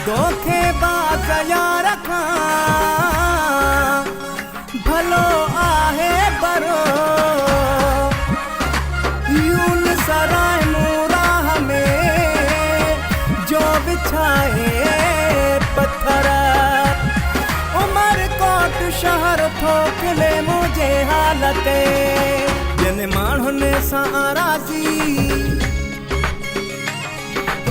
धोखेबाज़ यार खां भलो आहे बरो यून सराय मुराह में जो बिछाए पत्थर उमरकोट शहर ठोकले मुझे हालते जन माण्हुनि सां राज़ी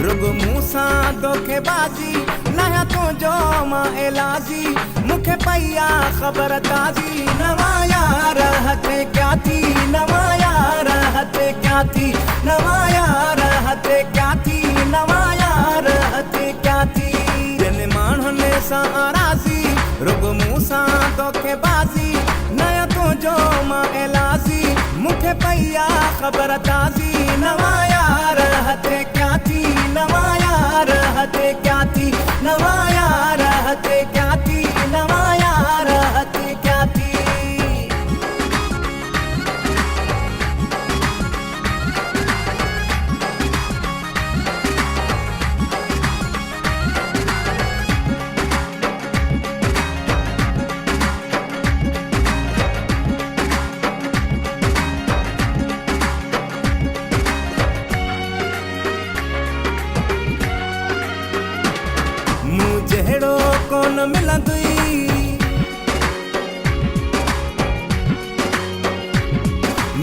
रुग मूसा धोखेबाज़ी नया तुझो मां इलाजी मुखे पैया खबर ताजी नवा यार हथे क्या थी नवा यार हथे क्या थी नवा यार हथे क्या थी नवा यार हथे क्या थी जिन माण्हुनि सां राज़ी रुग मूसा धोखेबाज़ी नया तुझो मां इलाजी मुखे पैया खबर ताजी नवा यार हथे क्या थी नवा यार हथे क्या थी नवा यार हथे क्या थी नवा यार हथे क्या थी जहिड़ो कोन मिलंदुई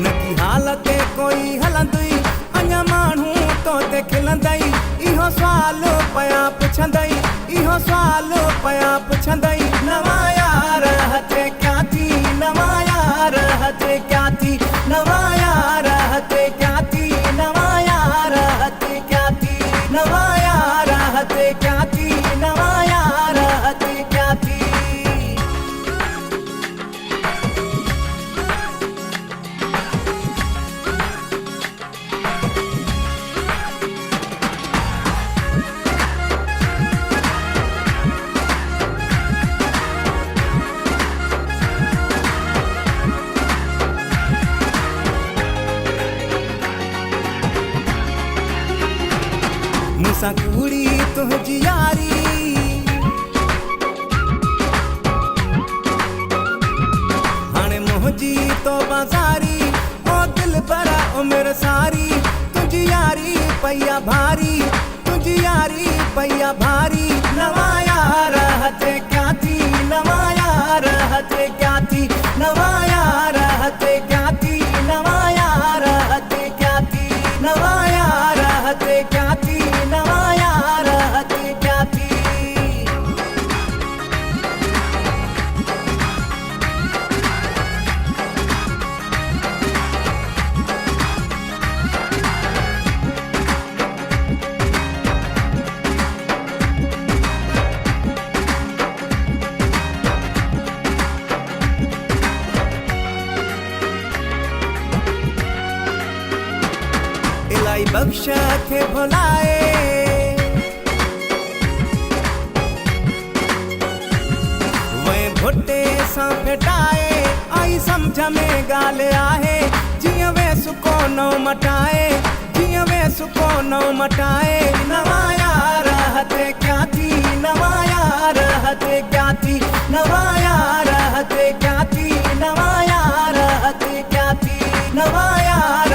न की हालत कोई हलंदुई अञा माण्हू तो ते खिलंदई इहो सुवाल पया पुछंदई इहो सुवाल पया पुछंदई नवा यार हथे क्या थी नवा यार हथे क्या थी नवा यार हथे क्या थी नवा यार हथे क्या थी नवा यार हथे क्या थी नवा यार हथे क्या थी मूंसां कूड़ी तुंहिंजी यारी हाणे मुंहिंजी तो बाज़ारी ओ दिल भरा उमिरि सारी तुंहिंजी यारी पैया भारी तुंहिंजी यारी पैया भारी नवा यार हथे क्या थी नवा यार हथे क्या थी नवा यार हथे क्या थी नवा यार हथे क्या थी नवा यार हथे क्या थी नवा यार हथे क्या थी इलाही बख्श खे भुलाए वए भुट्टे सां भेटाए आई सम्झ में ॻाल्हि आहे जीअं वे सुको नौ मटाए जीअं वे सुको नौ मटाए नवा यार हथे क्या थी नवा यार हथे क्या थी नवा यार हथे क्या थी नवा यार हथे क्या थी नवा यार